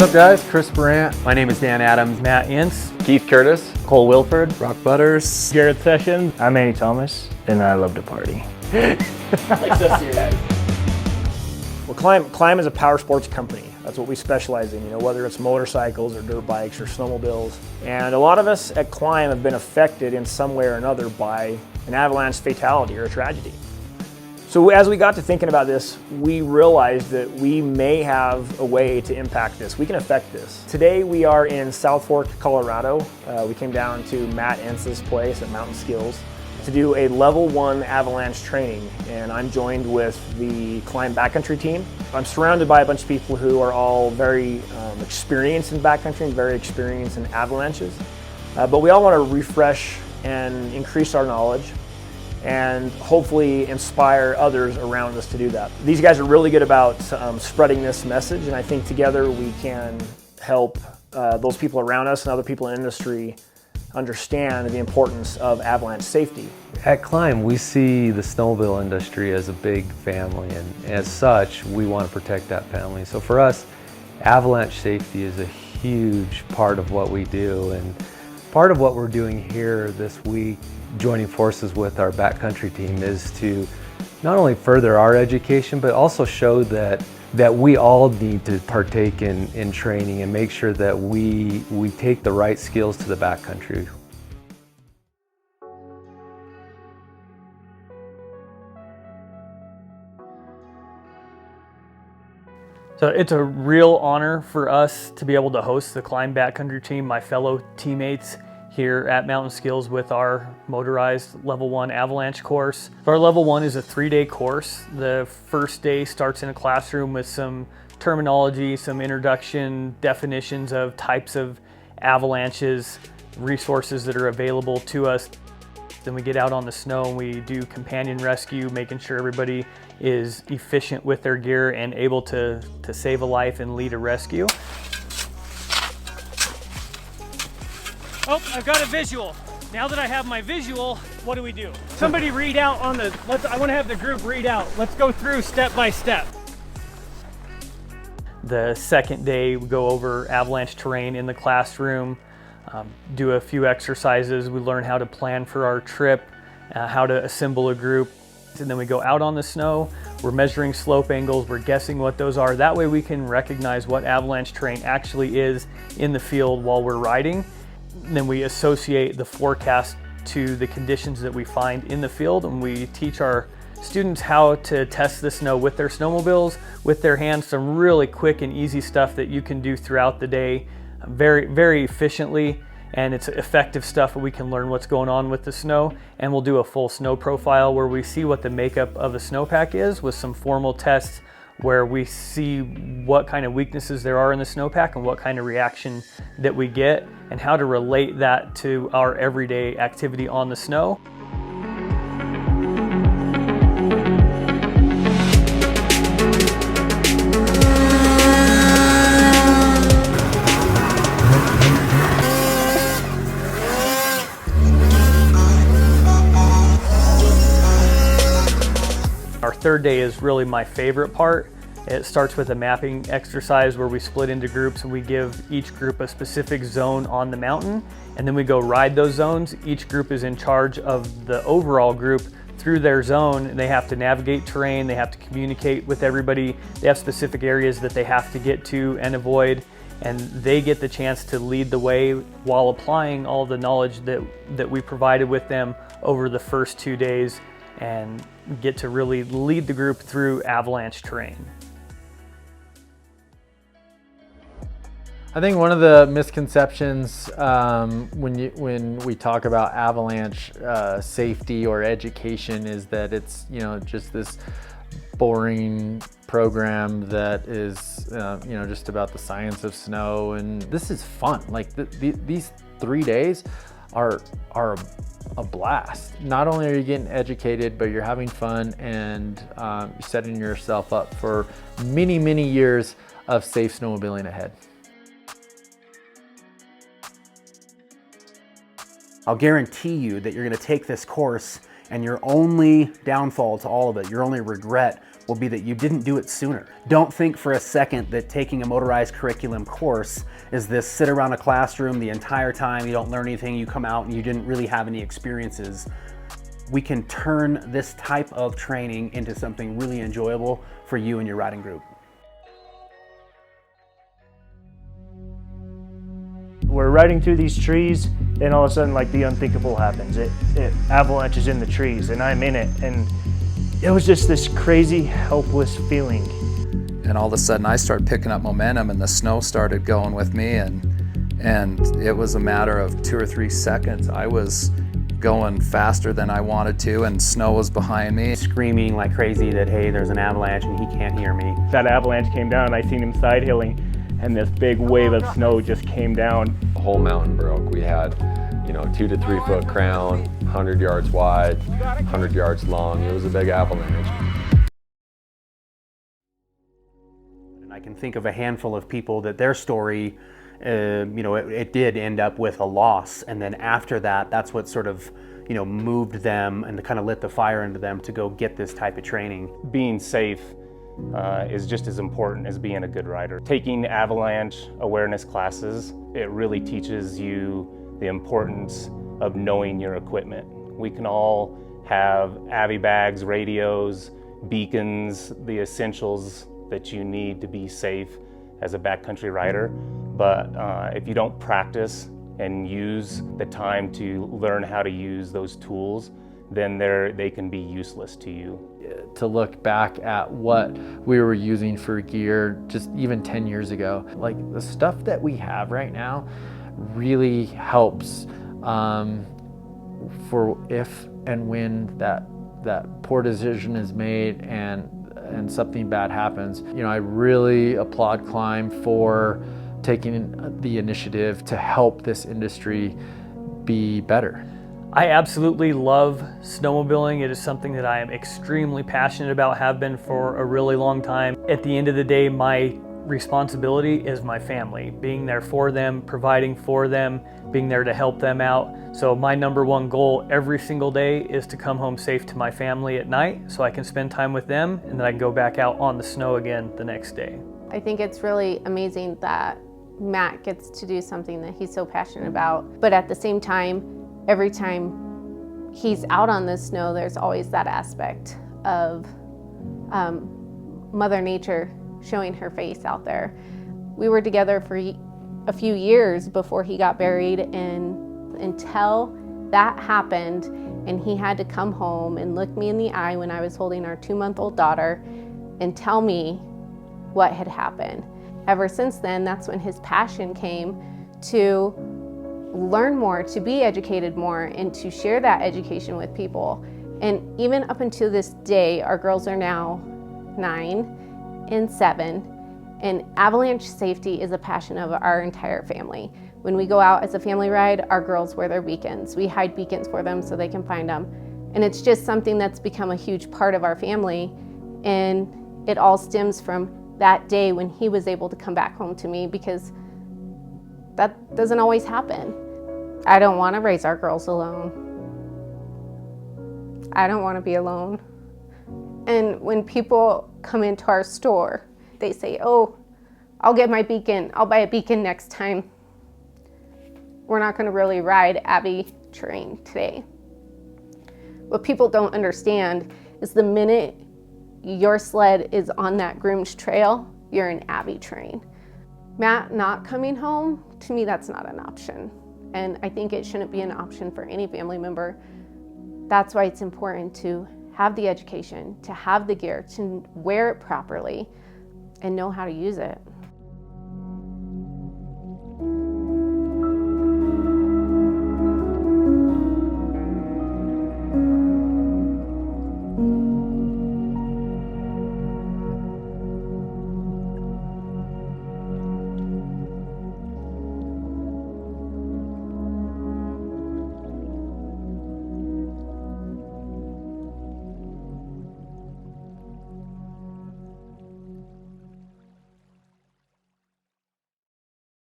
up, guys? Chris Brandt. My name is Dan Adams. Matt Ince. Keith Curtis. Cole Wilford. Brock Butters. Garrett Sessions. I'm Andy Thomas, and I love to party. Well, KLIM is a power sports company. That's what we specialize in, whether it's motorcycles or dirt bikes or snowmobiles. And a lot of us at KLIM have been affected in some way or another by an avalanche fatality or a tragedy. So as we got to thinking about this, we realized that we may have a way to impact this. We can affect this. Today we are in South Fork, Colorado. We came down to Matt Ence's place at Mountain Skills to do a level 1 avalanche training, and I'm joined with the KLIM Backcountry Team. I'm surrounded by a bunch of people who are all very experienced in backcountry and very experienced in avalanches. But we all want to refresh and increase our knowledge and hopefully inspire others around us to do that. These guys are really good about spreading this message, and I think together we can help those people around us and other people in the industry understand the importance of avalanche safety. At KLIM, we see the snowmobile industry as a big family, and as such, we want to protect that family. So for us, avalanche safety is a huge part of what we do, and part of what we're doing here this week, joining forces with our backcountry team, is to not only further our education, but also show that we all need to partake in training and make sure that we take the right skills to the backcountry. So it's a real honor for us to be able to host the KLIM Backcountry Team, my fellow teammates here at Mountain Skills with our motorized level 1 avalanche course. Our level 1 is a 3-day course. The first day starts in a classroom with some terminology, some introduction, definitions of types of avalanches, resources that are available to us. Then we get out on the snow and we do companion rescue, making sure everybody is efficient with their gear and able to save a life and lead a rescue. Oh, I've got a visual. Now that I have my visual, what do we do? Somebody read out on the, I want to have the group read out. Let's go through step by step. The second day, we go over avalanche terrain in the classroom, do a few exercises. We learn how to plan for our trip, how to assemble a group, and then we go out on the snow. We're measuring slope angles, we're guessing what those are. That way we can recognize what avalanche terrain actually is in the field while we're riding. Then we associate the forecast to the conditions that we find in the field, and we teach our students how to test the snow with their snowmobiles, with their hands, some really quick and easy stuff that you can do throughout the day very, very efficiently, and it's effective stuff where we can learn what's going on with the snow. And we'll do a full snow profile where we see what the makeup of a snowpack is with some formal tests where we see what kind of weaknesses there are in the snowpack and what kind of reaction that we get and how to relate that to our everyday activity on the snow. Our third day is really my favorite part. It starts with a mapping exercise where we split into groups and we give each group a specific zone on the mountain, and then we go ride those zones. Each group is in charge of the overall group through their zone. They have to navigate terrain, they have to communicate with everybody, they have specific areas that they have to get to and avoid, and they get the chance to lead the way while applying all the knowledge that we provided with them over the first 2 days, and get to really lead the group through avalanche terrain. I think one of the misconceptions when we talk about avalanche safety or education is that it's just this boring program that is just about the science of snow, and this is fun. Like these 3 days are a blast. Not only are you getting educated, but you're having fun and you're setting yourself up for many, many years of safe snowmobiling ahead. I'll guarantee you that you're going to take this course and your only downfall to all of it, your only regret will be that you didn't do it sooner. Don't think for a second that taking a motorized curriculum course is this sit around a classroom the entire time, you don't learn anything, you come out and you didn't really have any experiences. We can turn this type of training into something really enjoyable for you and your riding group. We're riding through these trees, and all of a sudden, like, the unthinkable happens. It avalanches in the trees, and I'm in it, and it was just this crazy, helpless feeling. And all of a sudden, I started picking up momentum, and the snow started going with me, and it was a matter of 2 or 3 seconds. I was going faster than I wanted to, and snow was behind me. Screaming like crazy that, hey, there's an avalanche and he can't hear me. That avalanche came down, and I seen him side hilling, and this big wave of snow just came down. The whole mountain broke. We had, 2 to 3 foot crown, 100 yards wide, 100 yards long. It was a big avalanche. And I can think of a handful of people that their story, it did end up with a loss. And then after that, that's what sort of, moved them and kind of lit the fire into them to go get this type of training. Being safe is just as important as being a good rider. Taking avalanche awareness classes, it really teaches you the importance of knowing your equipment. We can all have Avi bags, radios, beacons, the essentials that you need to be safe as a backcountry rider. But if you don't practice and use the time to learn how to use those tools, then they can be useless to you. To look back at what we were using for gear just even 10 years ago, like the stuff that we have right now really helps for if and when that poor decision is made and something bad happens. I really applaud KLIM for taking the initiative to help this industry be better. I absolutely love snowmobiling. It is something that I am extremely passionate about, have been for a really long time. At the end of the day, my responsibility is my family, being there for them, providing for them, being there to help them out. So my #1 goal every single day is to come home safe to my family at night so I can spend time with them, and then I can go back out on the snow again the next day. I think it's really amazing that Matt gets to do something that he's so passionate about, but at the same time, every time he's out on the snow, there's always that aspect of Mother Nature showing her face out there. We were together for a few years before he got buried, and until that happened and he had to come home and look me in the eye when I was holding our 2-month-old daughter and tell me what had happened. Ever since then, that's when his passion came to learn more, to be educated more, and to share that education with people. And even up until this day, our girls are now 9 and 7, and avalanche safety is a passion of our entire family. When we go out as a family ride, our girls wear their beacons. We hide beacons for them so they can find them. And it's just something that's become a huge part of our family, and it all stems from that day when he was able to come back home to me, because that doesn't always happen. I don't want to raise our girls alone. I don't want to be alone. And when people come into our store, they say, oh, I'll get my beacon. I'll buy a beacon next time. We're not going to really ride Abby terrain today. What people don't understand is the minute your sled is on that groomed trail, you're in Abby terrain. Matt not coming home, to me, that's not an option. And I think it shouldn't be an option for any family member. That's why it's important to have the education, to have the gear, to wear it properly, and know how to use it.